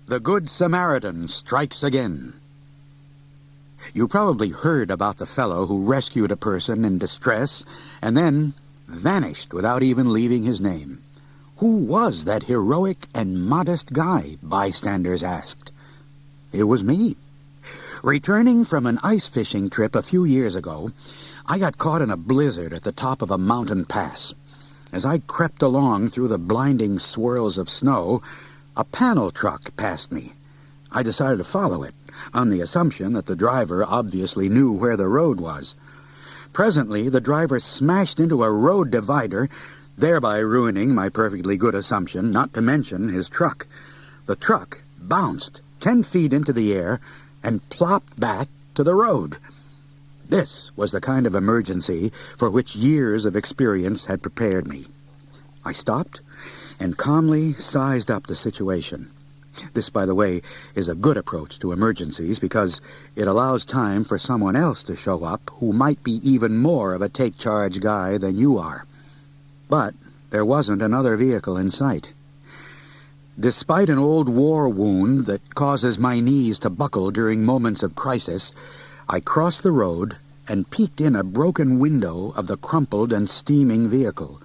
The Good Samaritan Strikes Again. You probably heard about the fellow who rescued a person in distress and then vanished without even leaving his name. Who was that heroic and modest guy, bystanders asked. It was me. Returning from an ice fishing trip a few years ago, I got caught in a blizzard at the top of a mountain pass. As I crept along through the blinding swirls of snow, a panel truck passed me. I decided to follow it, on the assumption that the driver obviously knew where the road was. Presently, the driver smashed into a road divider, thereby ruining my perfectly good assumption, not to mention his truck. The truck bounced 10 feet into the air and plopped back to the road. This was the kind of emergency for which years of experience had prepared me. I stopped and calmly sized up the situation. This, by the way, is a good approach to emergencies because it allows time for someone else to show up who might be even more of a take-charge guy than you are. But there wasn't another vehicle in sight. Despite an old war wound that causes my knees to buckle during moments of crisis, I crossed the road and peeked in a broken window of the crumpled and steaming vehicle.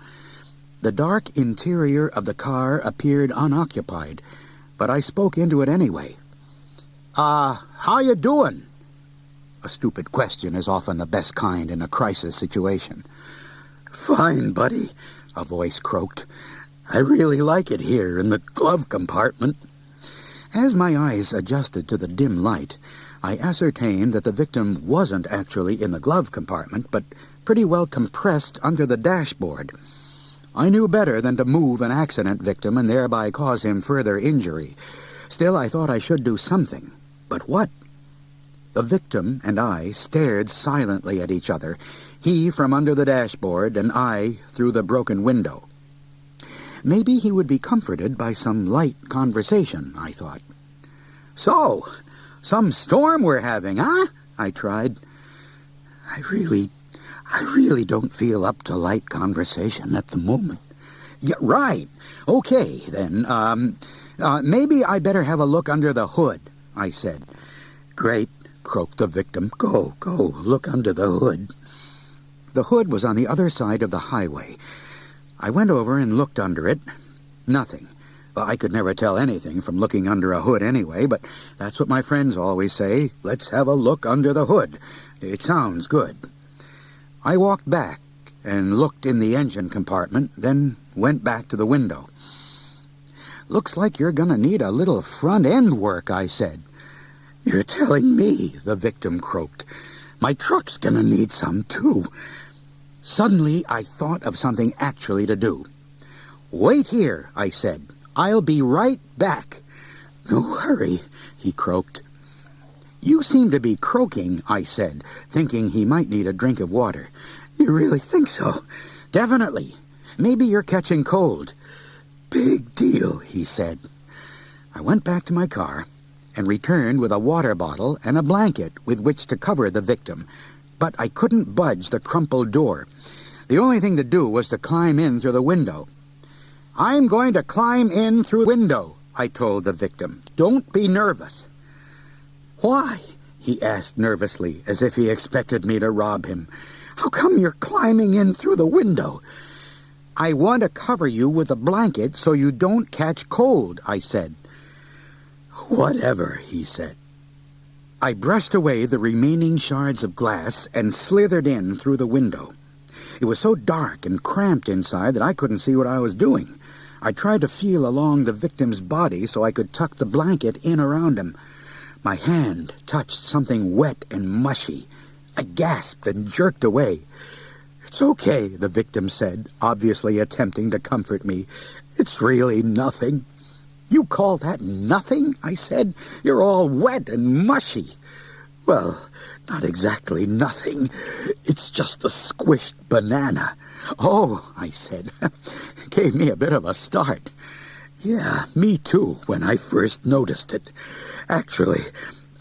The dark interior of the car appeared unoccupied, but I spoke into it anyway. How you doing? A stupid question is often the best kind in a crisis situation. Fine, buddy, a voice croaked. I really like it here in the glove compartment. As my eyes adjusted to the dim light, I ascertained that the victim wasn't actually in the glove compartment, but pretty well compressed under the dashboard. I knew better than to move an accident victim and thereby cause him further injury. Still, I thought I should do something. But what? The victim and I stared silently at each other, he from under the dashboard and I through the broken window. Maybe he would be comforted by some light conversation, I thought. So, some storm we're having, huh? I tried. I really don't feel up to light conversation at the moment. Yeah, right. Okay, then. Maybe I better have a look under the hood, I said. Great, croaked the victim. Go, look under the hood. The hood was on the other side of the highway. I went over and looked under it. Nothing. Well, I could never tell anything from looking under a hood anyway, but that's what my friends always say. Let's have a look under the hood. It sounds good. I walked back and looked in the engine compartment, then went back to the window. Looks like you're gonna need a little front-end work, I said. You're telling me, the victim croaked. My truck's gonna need some, too. Suddenly, I thought of something actually to do. Wait here, I said. I'll be right back. No hurry, he croaked. You seem to be croaking, I said, thinking he might need a drink of water. You really think so? Definitely. Maybe you're catching cold. Big deal, he said. I went back to my car and returned with a water bottle and a blanket with which to cover the victim. But I couldn't budge the crumpled door. The only thing to do was to climb in through the window. I'm going to climb in through the window, I told the victim. Don't be nervous. Why? He asked nervously, as if he expected me to rob him. How come you're climbing in through the window? I want to cover you with a blanket so you don't catch cold, I said. Whatever, he said. I brushed away the remaining shards of glass and slithered in through the window. It was so dark and cramped inside that I couldn't see what I was doing. I tried to feel along the victim's body so I could tuck the blanket in around him. My hand touched something wet and mushy. I gasped and jerked away. It's okay, the victim said, obviously attempting to comfort me. It's really nothing. You call that nothing? I said. You're all wet and mushy. Well, not exactly nothing. It's just a squished banana. Oh, I said. Gave me a bit of a start. Yeah, me too, when I first noticed it. Actually,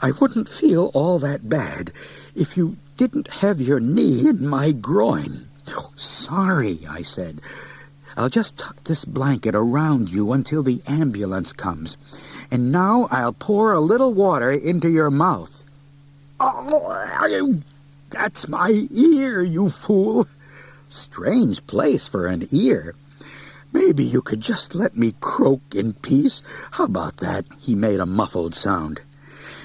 I wouldn't feel all that bad if you didn't have your knee in my groin. Oh, sorry, I said. I'll just tuck this blanket around you until the ambulance comes. And now I'll pour a little water into your mouth. Oh, that's my ear, you fool. Strange place for an ear. Maybe you could just let me croak in peace. How about that? He made a muffled sound.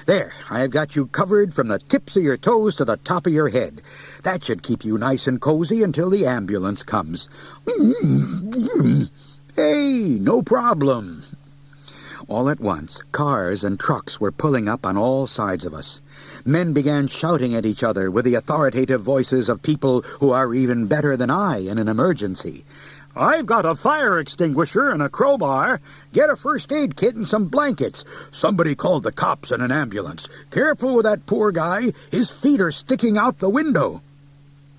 There, I've got you covered from the tips of your toes to the top of your head. That should keep you nice and cozy until the ambulance comes. Hey, no problem. All at once, cars and trucks were pulling up on all sides of us. Men began shouting at each other with the authoritative voices of people who are even better than I in an emergency. I've got a fire extinguisher and a crowbar. Get a first aid kit and some blankets. Somebody called the cops and an ambulance. Careful with that poor guy. His feet are sticking out the window.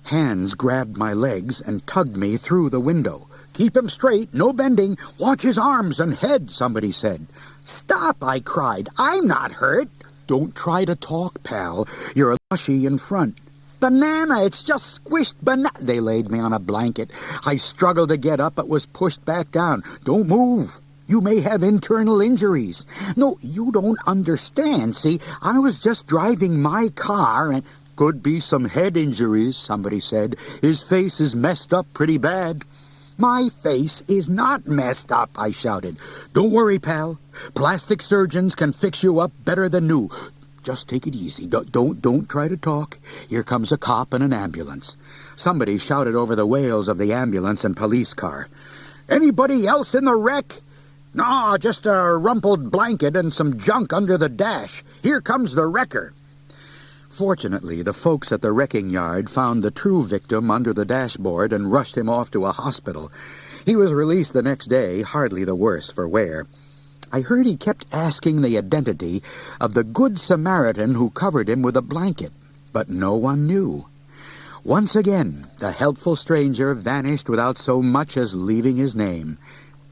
Hands grabbed my legs and tugged me through the window. Keep him straight, no bending. Watch his arms and head, somebody said. Stop, I cried. I'm not hurt. Don't try to talk, pal. You're a lushy in front. Banana, it's just squished banana. They laid me on a blanket. I struggled to get up, but was pushed back down. Don't move. You may have internal injuries. No, you don't understand. See, I was just driving my car and... Could be some head injuries, somebody said. His face is messed up pretty bad. My face is not messed up, I shouted. Don't worry, pal. Plastic surgeons can fix you up better than new. Just take it easy. Don't try to talk. Here comes a cop and an ambulance. Somebody shouted over the wails of the ambulance and police car. Anybody else in the wreck? No, just a rumpled blanket and some junk under the dash. Here comes the wrecker. Fortunately, the folks at the wrecking yard found the true victim under the dashboard and rushed him off to a hospital. He was released the next day, hardly the worse for wear. I heard he kept asking the identity of the Good Samaritan who covered him with a blanket, but no one knew. Once again, the helpful stranger vanished without so much as leaving his name.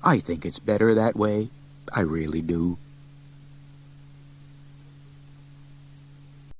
I think it's better that way. I really do.